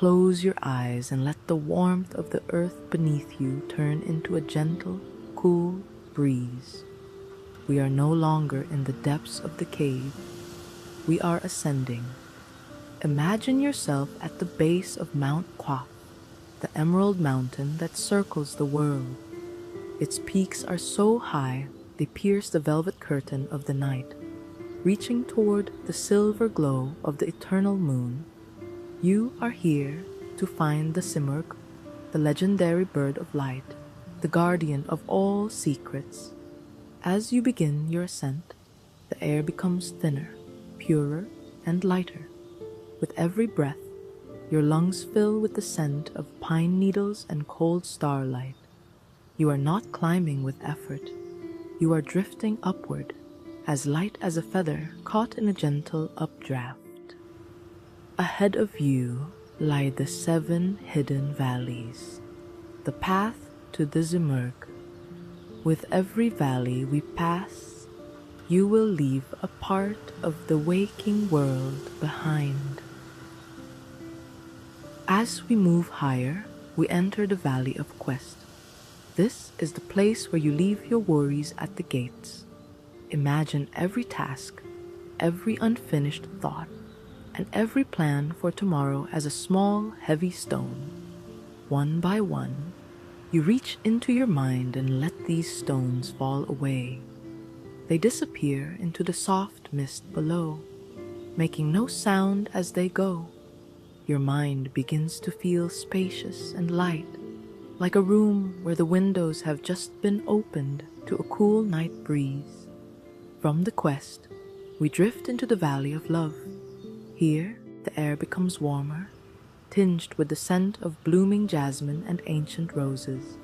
close your eyes and let the warmth of the earth beneath you turn into a gentle, cool breeze. We are no longer in the depths of the cave. We are ascending. Imagine yourself at the base of Mount Qaf, the emerald mountain that circles the world. Its peaks are so high they pierce the velvet curtain of the night. Reaching toward the silver glow of the eternal moon, you are here to find the Simurgh, the legendary bird of light, the guardian of all secrets. As you begin your ascent, the air becomes thinner, purer, and lighter. With every breath, your lungs fill with the scent of pine needles and cold starlight. You are not climbing with effort. You are drifting upward, as light as a feather caught in a gentle updraft. Ahead of you lie the 7 hidden valleys, the path to the Simurgh. With every valley we pass, you will leave a part of the waking world behind. As we move higher, we enter the Valley of Quest. This is the place where you leave your worries at the gates. Imagine every task, every unfinished thought, and every plan for tomorrow as a small, heavy stone. One by one, you reach into your mind and let these stones fall away. They disappear into the soft mist below, making no sound as they go. Your mind begins to feel spacious and light, like a room where the windows have just been opened to a cool night breeze. From the quest, we drift into the Valley of Love. Here, the air becomes warmer, tinged with the scent of blooming jasmine and ancient roses.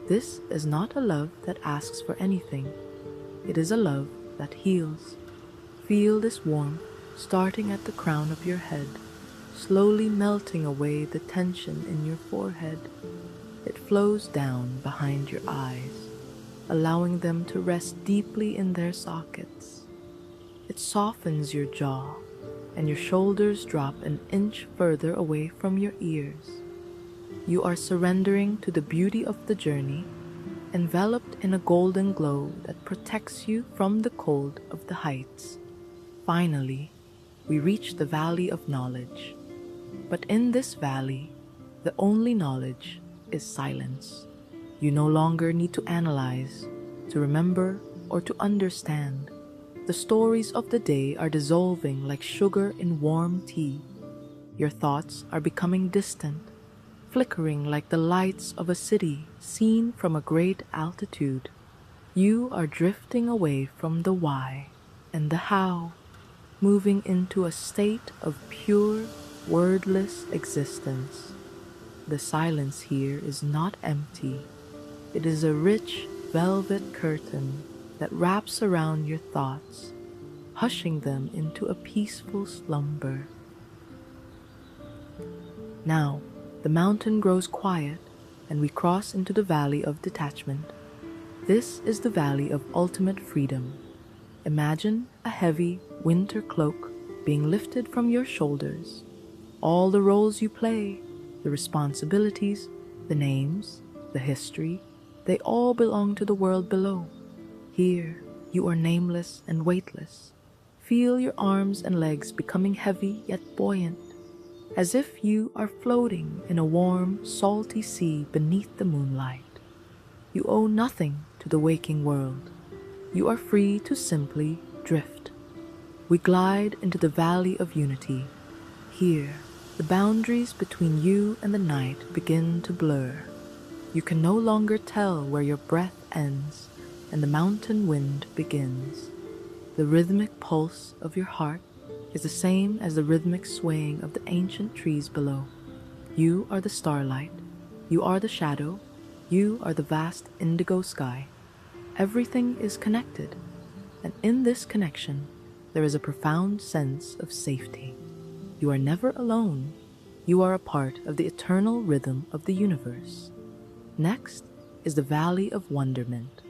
This is not a love that asks for anything. It is a love that heals. Feel this warmth starting at the crown of your head, slowly melting away the tension in your forehead. It flows down behind your eyes, allowing them to rest deeply in their sockets. It softens your jaw, and your shoulders drop an inch further away from your ears. You are surrendering to the beauty of the journey, enveloped in a golden glow that protects you from the cold of the heights. Finally, we reach the Valley of Knowledge. But in this valley, the only knowledge is silence. You no longer need to analyze, to remember, or to understand. The stories of the day are dissolving like sugar in warm tea. Your thoughts are becoming distant, flickering like the lights of a city seen from a great altitude. You are drifting away from the why and the how, moving into a state of pure, wordless existence. The silence here is not empty. It is a rich velvet curtain that wraps around your thoughts, hushing them into a peaceful slumber. Now, the mountain grows quiet, and we cross into the Valley of Detachment. This is the Valley of Ultimate Freedom. Imagine a heavy winter cloak being lifted from your shoulders. All the roles you play, the responsibilities, the names, the history, they all belong to the world below. Here, you are nameless and weightless. Feel your arms and legs becoming heavy yet buoyant, as if you are floating in a warm, salty sea beneath the moonlight. You owe nothing to the waking world. You are free to simply drift. We glide into the Valley of Unity. Here, the boundaries between you and the night begin to blur. You can no longer tell where your breath ends and the mountain wind begins. The rhythmic pulse of your heart is the same as the rhythmic swaying of the ancient trees below. You are the starlight, you are the shadow, you are the vast indigo sky. Everything is connected, and in this connection, there is a profound sense of safety. You are never alone. You are a part of the eternal rhythm of the universe. Next is the Valley of Wonderment.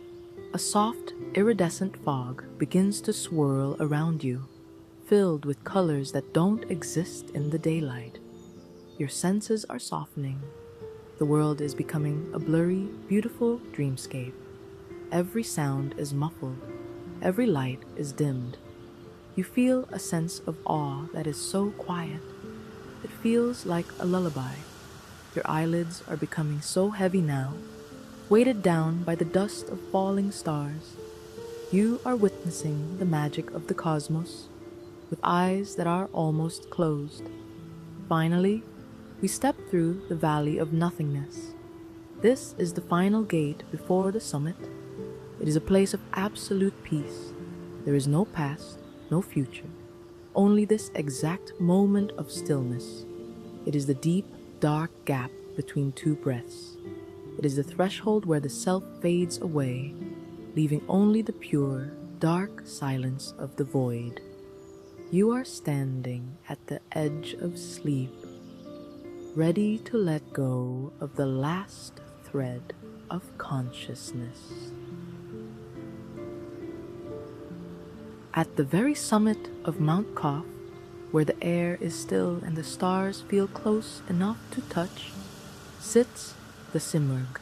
A soft, iridescent fog begins to swirl around you, filled with colors that don't exist in the daylight. Your senses are softening. The world is becoming a blurry, beautiful dreamscape. Every sound is muffled. Every light is dimmed. You feel a sense of awe that is so quiet. It feels like a lullaby. Your eyelids are becoming so heavy now, weighted down by the dust of falling stars. You are witnessing the magic of the cosmos with eyes that are almost closed. Finally, we step through the valley of nothingness. This is the final gate before the summit. It is a place of absolute peace. There is no past, no future, only this exact moment of stillness. It is the deep, dark gap between two breaths. It is the threshold where the self fades away, leaving only the pure, dark silence of the void. You are standing at the edge of sleep, ready to let go of the last thread of consciousness. At the very summit of Mount Qaf, where the air is still and the stars feel close enough to touch, sits the Simurgh.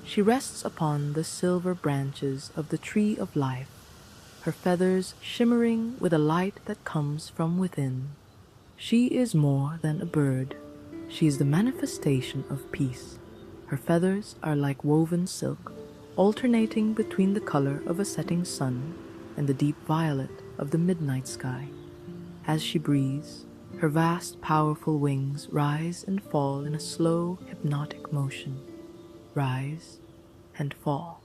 She rests upon the silver branches of the tree of life, her feathers shimmering with a light that comes from within. She is more than a bird. She is the manifestation of peace. Her feathers are like woven silk, alternating between the color of a setting sun and the deep violet of the midnight sky. As she breathes, her vast, powerful wings rise and fall in a slow, hypnotic motion. Rise and fall.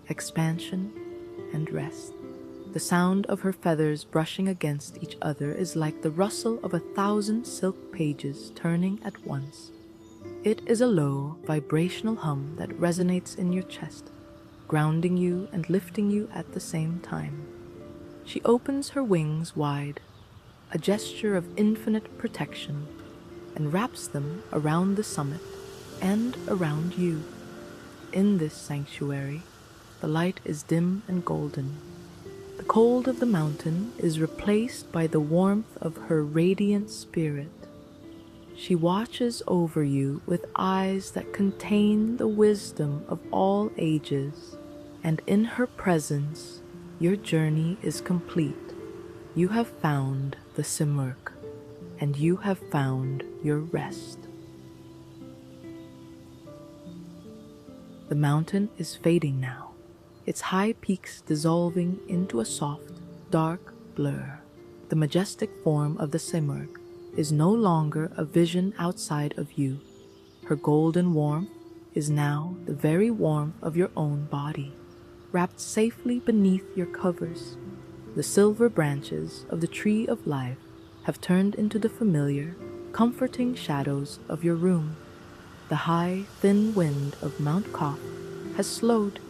Expansion and rest. The sound of her feathers brushing against each other is like the rustle of 1,000 silk pages turning at once. It is a low, vibrational hum that resonates in your chest, grounding you and lifting you at the same time. She opens her wings wide, a gesture of infinite protection, and wraps them around the summit and around you. In this sanctuary, the light is dim and golden. The cold of the mountain is replaced by the warmth of her radiant spirit. She watches over you with eyes that contain the wisdom of all ages, and in her presence, your journey is complete. You have found the Simurgh, and you have found your rest. The mountain is fading now, its high peaks dissolving into a soft, dark blur. The majestic form of the Simurgh is no longer a vision outside of you. Her golden warmth is now the very warmth of your own body, wrapped safely beneath your covers. The silver branches of the tree of life have turned into the familiar, comforting shadows of your room. The high, thin wind of Mount Qaf has slowed,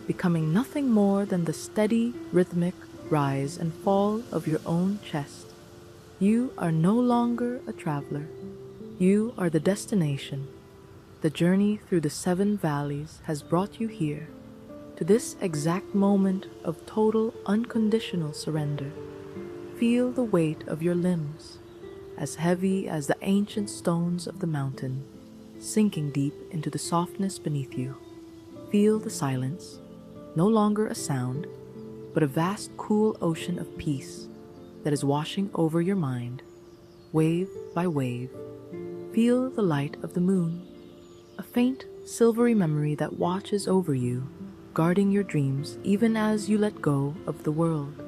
becoming nothing more than the steady, rhythmic rise and fall of your own chest. You are no longer a traveler. You are the destination. The journey through the 7 valleys has brought you here, to this exact moment of total, unconditional surrender. Feel the weight of your limbs, as heavy as the ancient stones of the mountain, sinking deep into the softness beneath you. Feel the silence, no longer a sound, but a vast, cool ocean of peace that is washing over your mind, wave by wave. Feel the light of the moon, a faint, silvery memory that watches over you, guarding your dreams even as you let go of the world.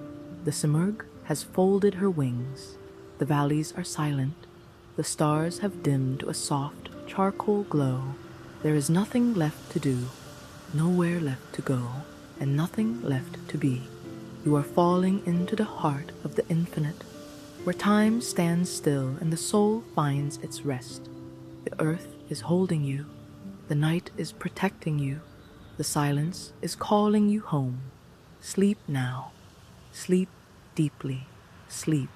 The Simurgh has folded her wings. The valleys are silent. The stars have dimmed to a soft, charcoal glow. There is nothing left to do, nowhere left to go, and nothing left to be. You are falling into the heart of the infinite, where time stands still and the soul finds its rest. The earth is holding you. The night is protecting you. The silence is calling you home. Sleep now. Sleep deeply. Sleep.